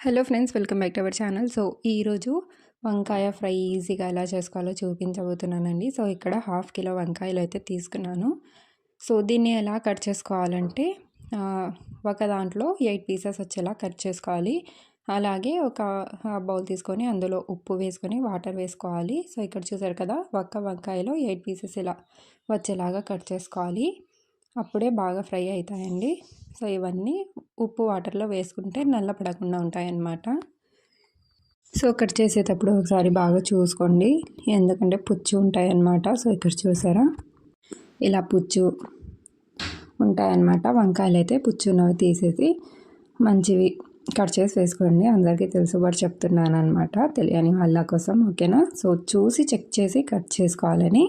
Hello friends, welcome back to our channel. ఈరోజు వంకాయ fry ఈజీగా ఎలా చేసుకోవాలో చూపించబోతున్నానండి. ఇక్కడ హాఫ్ కిలో వంకాయలు అయితే తీసుకున్నాను. దీన్ని ఎలా కట్ చేసుకోవాలంటే ఒక దాంట్లో 8 పీసెస్ వచ్చేలా కట్ చేసుకోవాలి. అలాగే ఒక బౌల్ తీసుకొని అందులో ఉప్పు వేసుకొని వాటర్ వేసుకోవాలి. ఇక్కడ చూసారు కదా, ఒక్క వంకాయలో 8 పీసెస్ ఇలా వచ్చేలాగా కట్ చేసుకోవాలి. అప్పుడే బాగా ఫ్రై అవుతాయండి. ఇవన్నీ ఉప్పు వాటర్లో వేసుకుంటే నల్లపడకుండా ఉంటాయన్నమాట. కట్ చేసేటప్పుడు ఒకసారి బాగా చూసుకోండి, ఎందుకంటే పుచ్చు ఉంటాయన్నమాట. ఇక్కడ చూసారా, ఇలా పుచ్చు ఉంటాయన్నమాట. వంకాయలు అయితే పుచ్చున్నవి తీసేసి మంచివి కట్ చేసి వేసుకోండి. అందరికీ తెలుసు బట్ చెప్తున్నాను అనమాట, తెలియని వాళ్ళ కోసం. ఓకేనా? చూసి చెక్ చేసి కట్ చేసుకోవాలని.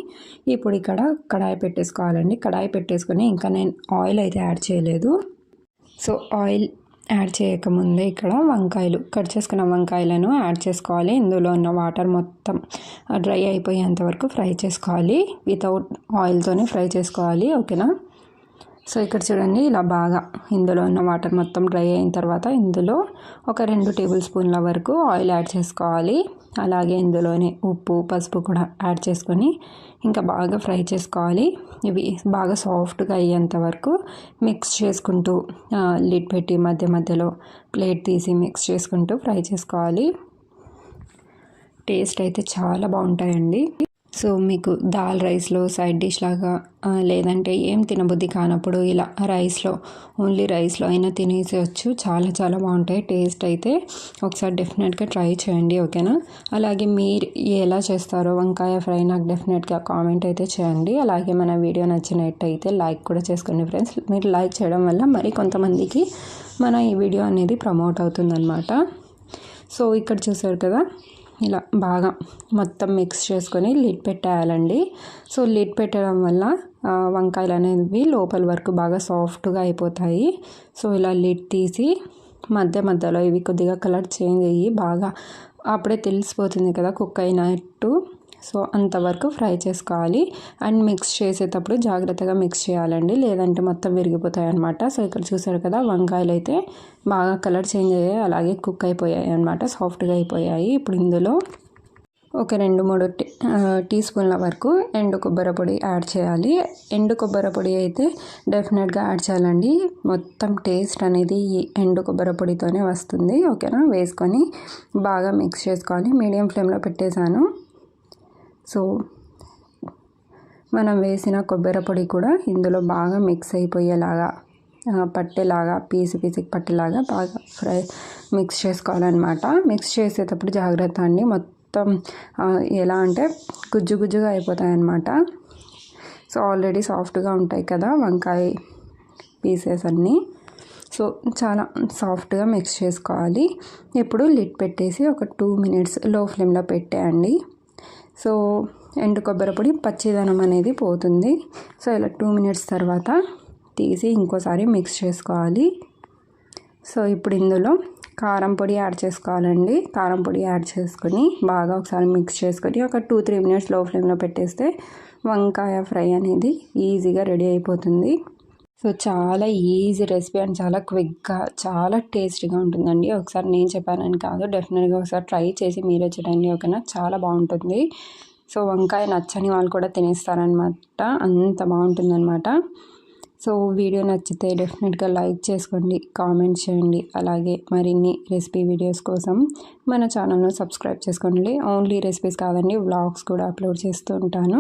ఇప్పుడు ఇక్కడ కడాయి పెట్టేసుకోవాలండి. కడాయి పెట్టేసుకొని ఇంకా నేను ఆయిల్ అయితే యాడ్ చేయలేదు. ఆయిల్ యాడ్ చేయకముందే ఇక్కడ వంకాయలు కట్ చేసుకున్న వంకాయలను యాడ్ చేసుకోవాలి. ఇందులో ఉన్న వాటర్ మొత్తం డ్రై అయిపోయేంత వరకు ఫ్రై చేసుకోవాలి. వితౌట్ ఆయిల్తోనే ఫ్రై చేసుకోవాలి. ఓకేనా? ఇక్కడ చూడండి, ఇలా బాగా ఇందులో ఉన్న వాటర్ మొత్తం డ్రై అయిన తర్వాత ఇందులో ఒక 2 టేబుల్ స్పూన్ల వరకు ఆయిల్ యాడ్ చేసుకోవాలి. అలాగే ఇందులోనే ఉప్పు, పసుపు కూడా యాడ్ చేసుకొని ఇంకా బాగా ఫ్రై చేసుకోవాలి. ఇవి బాగా సాఫ్ట్గా అయ్యేంత వరకు మిక్స్ చేసుకుంటూ లిడ్ పెట్టి మధ్య మధ్యలో ప్లేట్ తీసి మిక్స్ చేసుకుంటూ ఫ్రై చేసుకోవాలి. టేస్ట్ అయితే చాలా బాగుంటాయండి. మీకు దాల్ రైస్లో సైడ్ డిష్ లాగా, లేదంటే ఏం తినబుద్ధి కానప్పుడు ఇలా ఓన్లీ రైస్లో అయినా తినేసేయచ్చు. చాలా చాలా బాగుంటాయి. టేస్ట్ అయితే ఒకసారి డెఫినెట్గా ట్రై చేయండి. ఓకేనా? అలాగే మీరు ఎలా చేస్తారో వంకాయ ఫ్రై నాకు డెఫినెట్గా కామెంట్ అయితే చేయండి. అలాగే మన వీడియో నచ్చినట్టయితే లైక్ కూడా చేసుకోండి ఫ్రెండ్స్. మీరు లైక్ చేయడం వల్ల మరి కొంతమందికి మన ఈ వీడియో అనేది ప్రమోట్ అవుతుందన్నమాట. ఇక్కడ చూసారు కదా, ఇలా బాగా మొత్తం మిక్స్ చేసుకొని లిడ్ పెట్టేయాలండి. లిడ్ పెట్టడం వల్ల వంకాయలు అనేవి లోపల వరకు బాగా సాఫ్ట్గా అయిపోతాయి. ఇలా లిడ్ తీసి మధ్య మధ్యలో ఇవి కొద్దిగా కలర్ చేంజ్ అయ్యి బాగా అప్పుడే తెలిసిపోతుంది కదా కుక్ అయినట్టు. అంతవరకు ఫ్రై చేసుకోవాలి. అండ్ మిక్స్ చేసేటప్పుడు జాగ్రత్తగా మిక్స్ చేయాలండి, లేదంటే మొత్తం విరిగిపోతాయి అన్నమాట. ఇక్కడ చూసారు కదా, వంకాయలు అయితే బాగా కలర్ చేంజ్ అయ్యాయి, అలాగే కుక్ అయిపోయాయి అన్నమాట, సాఫ్ట్గా అయిపోయాయి. ఇప్పుడు ఇందులో ఒక 2-3 టీ స్పూన్ల వరకు ఎండు కొబ్బరి పొడి యాడ్ చేయాలి. ఎండు కొబ్బరి పొడి అయితే డెఫినెట్గా యాడ్ చేయాలండి. మొత్తం టేస్ట్ అనేది ఈ ఎండు కొబ్బరి పొడితోనే వస్తుంది. ఓకేనా? వేసుకొని బాగా మిక్స్ చేసుకోవాలి. మీడియం ఫ్లేమ్లో పెట్టేశాను. మనం వేసిన కొబ్బరి పొడి కూడా ఇందులో బాగా మిక్స్ అయిపోయేలాగా, పట్టేలాగా, పీసుకి పట్టేలాగా బాగా మిక్స్ చేసుకోవాలన్నమాట. మిక్స్ చేసేటప్పుడు జాగ్రత్త అండి, మొత్తం ఎలా అంటే గుజ్జు గుజ్జుగా అయిపోతాయి అన్నమాట. ఆల్రెడీ సాఫ్ట్గా ఉంటాయి కదా వంకాయ పీసెస్ అన్నీ. చాలా సాఫ్ట్గా మిక్స్ చేసుకోవాలి. ఇప్పుడు లిడ్ పెట్టేసి ఒక 2 మినిట్స్ లో ఫ్లేమ్లో పెట్టేయండి. ఎండు కొబ్బరి పొడి పచ్చిదనం అనేది పోతుంది. ఇలా 2 మినిట్స్ తర్వాత తీసి ఇంకోసారి మిక్స్ చేసుకోవాలి. ఇప్పుడు ఇందులో కారం పొడి యాడ్ చేసుకోవాలండి. కారం పొడి యాడ్ చేసుకొని బాగా ఒకసారి మిక్స్ చేసుకొని ఒక 2-3 మినిట్స్ లో ఫ్లేమ్లో పెట్టేస్తే వంకాయ ఫ్రై అనేది ఈజీగా రెడీ అయిపోతుంది. చాలా ఈజీ రెసిపీ అండ్ చాలా క్విక్గా, చాలా టేస్టీగా ఉంటుందండి. ఒకసారి నేను చెప్పానని కాదు, డెఫినెట్గా ఒకసారి ట్రై చేసి మీరే చూడండి. ఓకేనా? చాలా బాగుంటుంది. వంకాయ నచ్చని వాళ్ళు కూడా తినేస్తారనమాట, అంత బాగుంటుందన్నమాట. వీడియో నచ్చితే డెఫినెట్గా లైక్ చేసుకోండి, కామెంట్ చేయండి. అలాగే మరిన్ని రెసిపీ వీడియోస్ కోసం మన ఛానల్ను సబ్స్క్రైబ్ చేసుకోండి. ఓన్లీ రెసిపీస్ కాదండి, వ్లాగ్స్ కూడా అప్లోడ్ చేస్తూ ఉంటాను.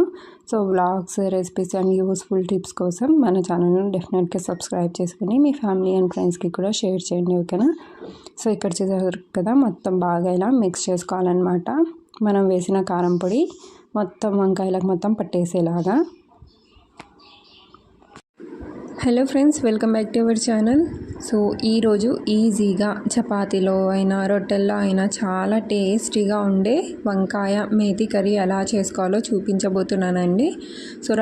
Vlogs, recipes and useful tips కోసం మన ఛానల్ను డెఫినెట్గా సబ్స్క్రైబ్ చేసుకొని మీ ఫ్యామిలీ అండ్ ఫ్రెండ్స్కి కూడా షేర్ చేయండి. ఓకేనా? ఇక్కడ చూసారు కదా, మొత్తం బాగా ఇలా మిక్స్ చేసుకోవాలన్నమాట. మనం వేసిన కారం పొడి మొత్తం వంకాయలకు మొత్తం పట్టేసేలాగా. Hello friends, welcome back to our channel. ఈరోజు ఈజీగా చపాతీలో అయినా రొట్టెల్లో అయినా చాలా టేస్టీగా ఉండే వంకాయ మేతి కర్రీ ఎలా చేసుకోవాలో చూపించబోతున్నానండి.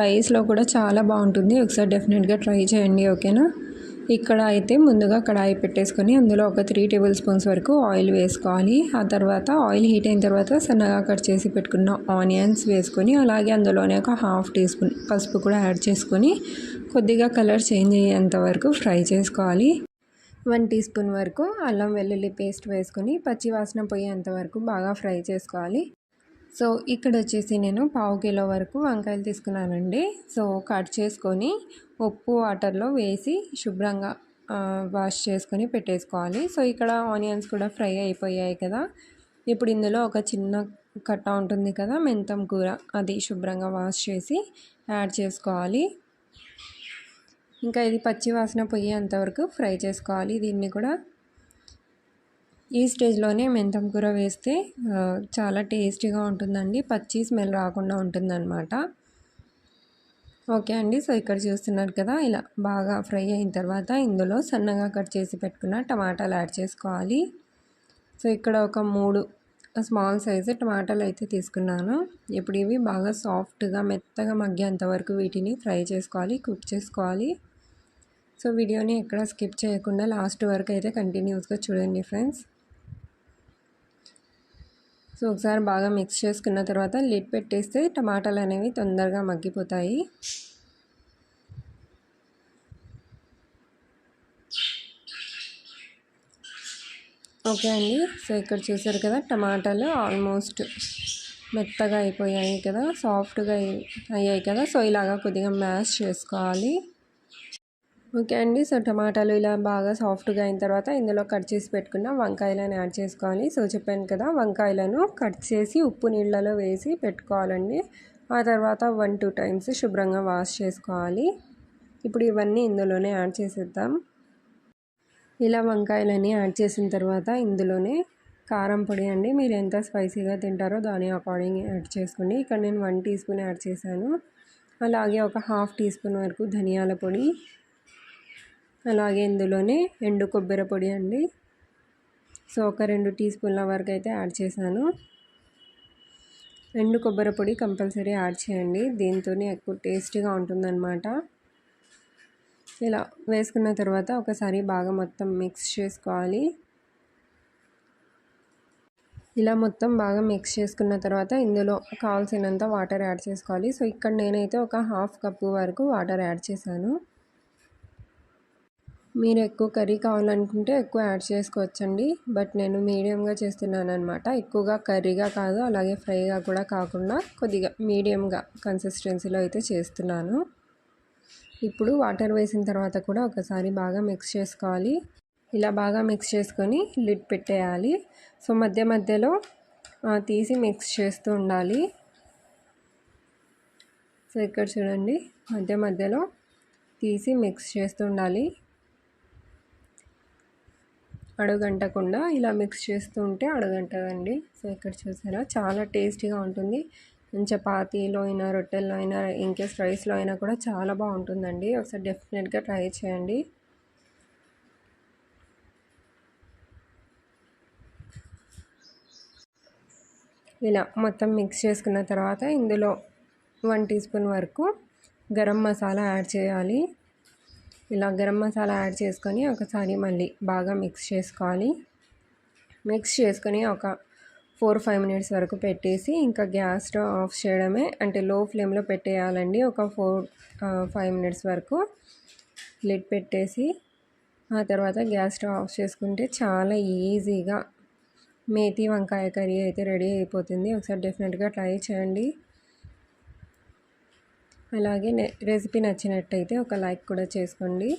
రైస్లో కూడా చాలా బాగుంటుంది. ఒకసారి డెఫినెట్గా ట్రై చేయండి. ఓకేనా? ఇక్కడ అయితే ముందుగా కడాయి పెట్టేసుకొని అందులో ఒక 3 టేబుల్ స్పూన్స్ వరకు ఆయిల్ వేసుకోవాలి. ఆ తర్వాత ఆయిల్ హీట్ అయిన తర్వాత సన్నగా కట్ చేసి పెట్టుకున్న ఆనియన్స్ వేసుకొని, అలాగే అందులోనే ఒక 1/2 టీ స్పూన్ పసుపు కూడా యాడ్ చేసుకొని కొద్దిగా కలర్ చేంజ్ అయ్యేంత వరకు ఫ్రై చేసుకోవాలి. 1 టీ స్పూన్ వరకు అల్లం వెల్లుల్లి పేస్ట్ వేసుకొని పచ్చి వాసన పోయేంత వరకు బాగా ఫ్రై చేసుకోవాలి. సో ఇక్కడ వచ్చేసి నేను 1/2 కిలో వరకు వంకాయలు తీసుకున్నానండి. సో కట్ చేసుకొని ఉప్పు వాటర్లో వేసి శుభ్రంగా వాష్ చేసుకొని పెట్టేసుకోవాలి. సో ఇక్కడ ఆనియన్స్ కూడా ఫ్రై అయిపోయాయి కదా. ఇప్పుడు ఇందులో ఒక చిన్న కట్ట ఉంటుంది కదా మెంతం కూర, అది శుభ్రంగా వాష్ చేసి యాడ్ చేసుకోవాలి. ఇంకా ఇది పచ్చి వాసన పోయేంత వరకు ఫ్రై చేసుకోవాలి. దీన్ని కూడా ఈ స్టేజ్లోనే మెంతం కూర వేస్తే చాలా టేస్టీగా ఉంటుందండి, పచ్చి స్మెల్ రాకుండా ఉంటుందన్నమాట. ఓకే అండి, సో ఇక్కడ చూస్తున్నారు కదా, ఇలా బాగా ఫ్రై అయిన తర్వాత ఇందులో సన్నగా కట్ చేసి పెట్టుకున్న టమాటాలు యాడ్ చేసుకోవాలి. సో ఇక్కడ ఒక 3 స్మాల్ సైజు టమాటాలు అయితే తీసుకున్నాను. ఇప్పుడు ఇవి బాగా సాఫ్ట్గా మెత్తగా మగ్గేంత వరకు వీటిని ఫ్రై చేసుకోవాలి, కుక్ చేసుకోవాలి. సో వీడియోని ఎక్కడ స్కిప్ చేయకుండా లాస్ట్ వరకు అయితే కంటిన్యూస్గా చూడండి ఫ్రెండ్స్. సో ఒకసారి బాగా మిక్స్ చేసుకున్న తర్వాత లిడ్ పెట్టేస్తే టమాటాలు అనేవి తొందరగా మగ్గిపోతాయి. ఓకే అండి, సో ఇక్కడ చూసారు కదా, టమాటాలు ఆల్మోస్ట్ మెత్తగా అయిపోయాయి కదా, సాఫ్ట్గా అయ్యాయి కదా. సో ఇలాగా కొద్దిగా మ్యాష్ చేసుకోవాలి. ఓకే అండి, సో టమాటాలు ఇలా బాగా సాఫ్ట్గా అయిన తర్వాత ఇందులో కట్ చేసి పెట్టుకున్న వంకాయలను యాడ్ చేసుకోవాలి. సో చెప్పాను కదా, వంకాయలను కట్ చేసి ఉప్పు నీళ్ళలో వేసి పెట్టుకోవాలండి. ఆ తర్వాత 1-2 టైమ్స్ శుభ్రంగా వాష్ చేసుకోవాలి. ఇప్పుడు ఇవన్నీ ఇందులోనే యాడ్ చేసేద్దాం. ఇలా వంకాయలని యాడ్ చేసిన తర్వాత ఇందులోనే కారం పొడి అండి, మీరు ఎంత స్పైసీగా తింటారో దాని అకార్డింగ్ యాడ్ చేసుకోండి. ఇక్కడ నేను 1 టీ స్పూన్ యాడ్ చేశాను. అలాగే ఒక 1/2 టీ స్పూన్ వరకు ధనియాల పొడి, అలాగే ఇందులోనే ఎండు కొబ్బరి పొడి అండి. సో ఒక 2 టీ స్పూన్ల వరకు అయితే యాడ్ చేశాను. ఎండు కొబ్బరి పొడి కంపల్సరీ యాడ్ చేయండి, దీంతోనే ఎక్కువ టేస్టీగా ఉంటుందన్నమాట. ఇలా వేసుకున్న తర్వాత ఒకసారి బాగా మొత్తం మిక్స్ చేసుకోవాలి. ఇలా మొత్తం బాగా మిక్స్ చేసుకున్న తర్వాత ఇందులో కావాల్సినంత వాటర్ యాడ్ చేసుకోవాలి. సో ఇక్కడ నేనైతే ఒక 1/2 కప్పు వరకు వాటర్ యాడ్ చేశాను. మీరు ఎక్కువ కర్రీ కావాలనుకుంటే ఎక్కువ యాడ్ చేసుకోవచ్చండి, బట్ నేను మీడియంగా చేస్తున్నాను అనమాట. ఎక్కువగా కర్రీగా కాదు, అలాగే ఫ్రైగా కూడా కాకుండా కొద్దిగా మీడియంగా కన్సిస్టెన్సీలో అయితే చేస్తున్నాను. ఇప్పుడు వాటర్ వేసిన తర్వాత కూడా ఒకసారి బాగా మిక్స్ చేసుకోవాలి. ఇలా బాగా మిక్స్ చేసుకొని లిడ్ పెట్టేయాలి. సో మధ్య మధ్యలో తీసి మిక్స్ చేస్తూ ఉండాలి. సో ఇక్కడ చూడండి, మధ్య మధ్యలో తీసి మిక్స్ చేస్తూ ఉండాలి. అడుగంటకుండా ఇలా మిక్స్ చేస్తూ ఉంటే అడుగంటదండి. సో ఇక్కడ చూసారా, చాలా టేస్టీగా ఉంటుంది. చపాతీలో అయినా, రొట్టెల్లో అయినా, ఇంకేస్ రైస్లో అయినా కూడా చాలా బాగుంటుందండి. ఒకసారి డెఫినెట్గా ట్రై చేయండి. ఇలా మొత్తం మిక్స్ చేసుకున్న తర్వాత ఇందులో 1 టీ స్పూన్ వరకు గరం మసాలా యాడ్ చేయాలి. ఇలా గరం మసాలా యాడ్ చేసుకొని ఒకసారి మళ్ళీ బాగా మిక్స్ చేసుకోవాలి. మిక్స్ చేసుకొని ఒక 4-5 మినిట్స్ వరకు పెట్టేసి ఇంకా గ్యాస్ స్టవ్ ఆఫ్ చేయడమే, అంటే లో ఫ్లేమ్లో పెట్టేయాలండి. ఒక 4-5 మినిట్స్ వరకు లిడ్ పెట్టేసి ఆ తర్వాత గ్యాస్ స్టవ్ ఆఫ్ చేసుకుంటే చాలా ఈజీగా మేతి వంకాయ కర్రీ అయితే రెడీ అయిపోతుంది. ఒకసారి డెఫినెట్గా ట్రై చేయండి. అలాగే రెసిపీ నచ్చినట్టయితే ఒక లైక్ కూడా చేసుకోండి.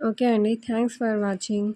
ఓకే అండి, థ్యాంక్స్ ఫర్ వాచింగ్.